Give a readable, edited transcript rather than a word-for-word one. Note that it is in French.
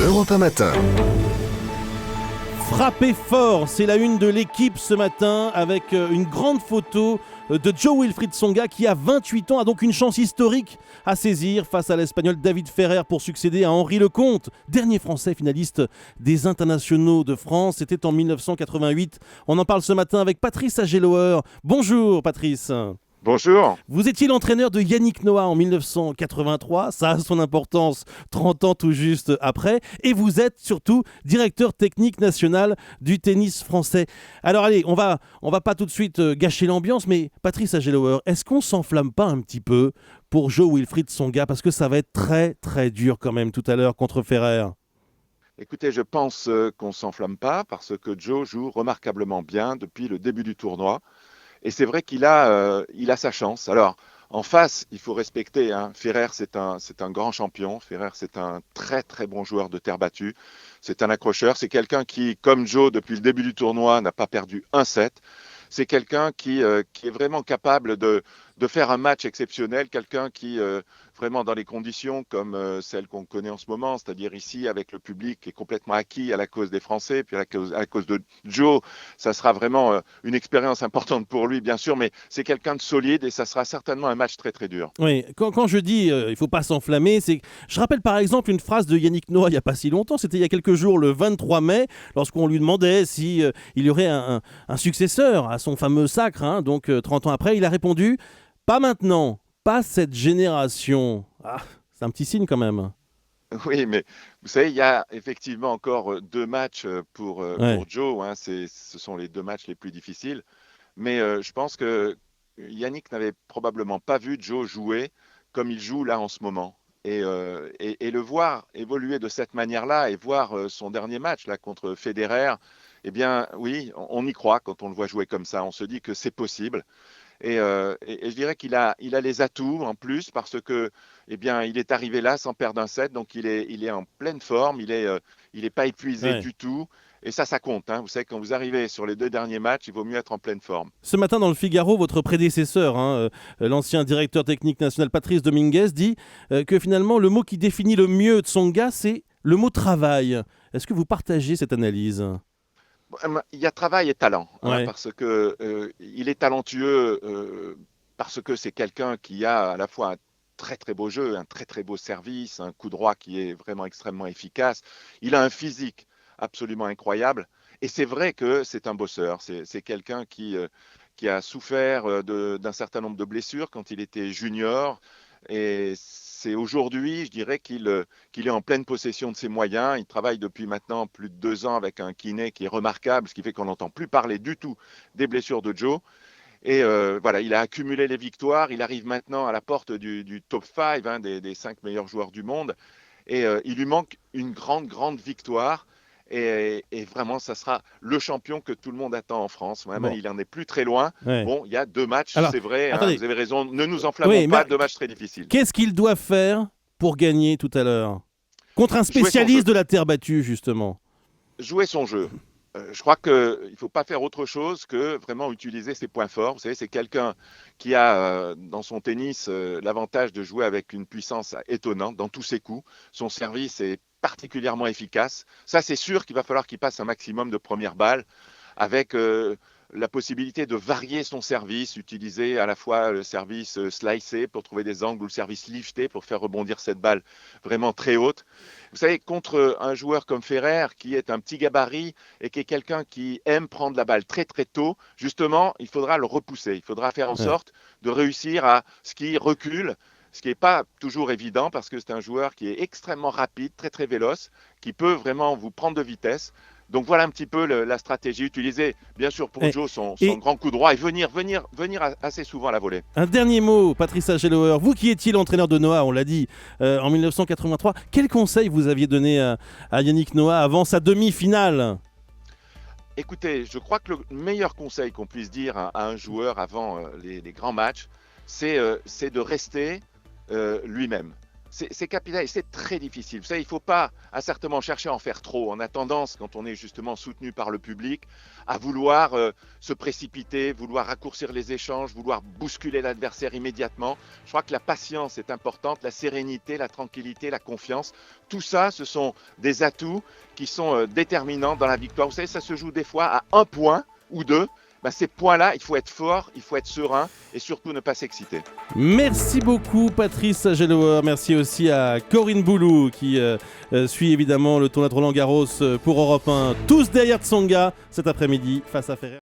Europe 1 Matin. Frappez fort, c'est la une de l'équipe ce matin avec une grande photo de Jo-Wilfried Tsonga qui a 28 ans, a donc une chance historique à saisir face à l'Espagnol David Ferrer pour succéder à Henri Lecomte, dernier Français finaliste des internationaux de France. C'était en 1988. On en parle ce matin avec Patrice Agelower. Bonjour Patrice. Bonjour. Vous étiez l'entraîneur de Yannick Noah en 1983, ça a son importance 30 ans tout juste après, et vous êtes surtout directeur technique national du tennis français. Alors allez, on va pas tout de suite gâcher l'ambiance, mais Patrice Agelower, est-ce qu'on s'enflamme pas un petit peu pour Jo-Wilfried Tsonga, parce que ça va être très très dur quand même tout à l'heure contre Ferrer? Écoutez, je pense qu'on ne s'enflamme pas parce que Joe joue remarquablement bien depuis le début du tournoi. Et c'est vrai qu'il a sa chance. Alors, en face, il faut respecter. Ferrer, c'est un grand champion. Ferrer, c'est un très, très bon joueur de terre battue. C'est un accrocheur. C'est quelqu'un qui, comme Joe, depuis le début du tournoi, n'a pas perdu un set. C'est quelqu'un qui est vraiment capable de faire un match exceptionnel. Quelqu'un qui, vraiment dans les conditions comme celles qu'on connaît en ce moment, c'est-à-dire ici avec le public qui est complètement acquis à la cause des Français, puis à la cause de Joe, ça sera vraiment une expérience importante pour lui, bien sûr, mais c'est quelqu'un de solide et ça sera certainement un match très très dur. Oui, quand je dis il ne faut pas s'enflammer, c'est je rappelle par exemple une phrase de Yannick Noah il n'y a pas si longtemps, c'était il y a quelques jours, le 23 mai, lorsqu'on lui demandait si il y aurait un successeur à son fameux sacre, donc 30 ans après, il a répondu « Pas maintenant, pas cette génération ». Ah, c'est un petit signe quand même. Oui, mais vous savez, il y a effectivement encore deux matchs pour Joe. Ce sont les deux matchs les plus difficiles. Mais je pense que Yannick n'avait probablement pas vu Joe jouer comme il joue là en ce moment. Et le voir évoluer de cette manière-là et voir son dernier match là contre Federer, eh bien oui, on y croit quand on le voit jouer comme ça. On se dit que c'est possible. Et je dirais qu'il a les atouts en plus parce que, eh bien, il est arrivé là sans perdre un set, donc il est en pleine forme, il est pas épuisé du tout. Et ça compte. Vous savez, quand vous arrivez sur les deux derniers matchs, il vaut mieux être en pleine forme. Ce matin dans le Figaro, votre prédécesseur, l'ancien directeur technique national Patrice Dominguez, dit que finalement le mot qui définit le mieux Tsonga, c'est le mot travail. Est-ce que vous partagez cette analyse ? Il y a travail et talent, parce que il est talentueux, parce que c'est quelqu'un qui a à la fois un très très beau jeu, un très très beau service, un coup droit qui est vraiment extrêmement efficace. Il a un physique absolument incroyable, et c'est vrai que c'est un bosseur. C'est quelqu'un qui a souffert d'un certain nombre de blessures quand il était junior. Et c'est aujourd'hui, je dirais, qu'il est en pleine possession de ses moyens. Il travaille depuis maintenant plus de 2 ans avec un kiné qui est remarquable, ce qui fait qu'on n'entend plus parler du tout des blessures de Joe. Et voilà, il a accumulé les victoires. Il arrive maintenant à la porte du top 5, des 5 meilleurs joueurs du monde. Et il lui manque une grande, grande victoire. Et vraiment, ça sera le champion que tout le monde attend en France. Bon. Il n'en est plus très loin. Ouais. Bon, il y a 2 matchs, alors, c'est vrai. Vous avez raison, ne nous enflammons pas, 2 matchs très difficiles. Qu'est-ce qu'il doit faire pour gagner tout à l'heure contre un spécialiste de la terre battue, justement? Jouer son jeu. Je crois qu'il ne faut pas faire autre chose que vraiment utiliser ses points forts. Vous savez, c'est quelqu'un qui a dans son tennis l'avantage de jouer avec une puissance étonnante dans tous ses coups. Son service est particulièrement efficace. Ça, c'est sûr qu'il va falloir qu'il passe un maximum de premières balles avec la possibilité de varier son service, utiliser à la fois le service slicé pour trouver des angles ou le service lifté pour faire rebondir cette balle vraiment très haute. Vous savez, contre un joueur comme Ferrer qui est un petit gabarit et qui est quelqu'un qui aime prendre la balle très très tôt, justement, il faudra le repousser. Il faudra faire en sorte de réussir à ce qu'il recule, ce qui n'est pas toujours évident parce que c'est un joueur qui est extrêmement rapide, très très véloce, qui peut vraiment vous prendre de vitesse. Donc voilà un petit peu la stratégie utilisée, bien sûr pour Joe, son grand coup droit et venir assez souvent à la volée. Un dernier mot, Patrice Agelower, vous qui étiez l'entraîneur de Noah, on l'a dit, en 1983, quel conseil vous aviez donné à Yannick Noah avant sa demi-finale ? Écoutez, je crois que le meilleur conseil qu'on puisse dire à un joueur avant les grands matchs, c'est de rester lui-même. c'est capital et c'est très difficile. Vous savez, il ne faut pas incertainement chercher à en faire trop. On a tendance, quand on est justement soutenu par le public, à vouloir se précipiter, vouloir raccourcir les échanges, vouloir bousculer l'adversaire immédiatement. Je crois que la patience est importante, la sérénité, la tranquillité, la confiance. Tout ça, ce sont des atouts qui sont déterminants dans la victoire. Vous savez, ça se joue des fois à 1 point ou 2. Ces points-là, il faut être fort, il faut être serein et surtout ne pas s'exciter. Merci beaucoup Patrice Agelower, merci aussi à Corinne Boulou qui suit évidemment le tournoi de Roland Garros pour Europe 1. Tous derrière Tsonga cet après-midi face à Ferrer.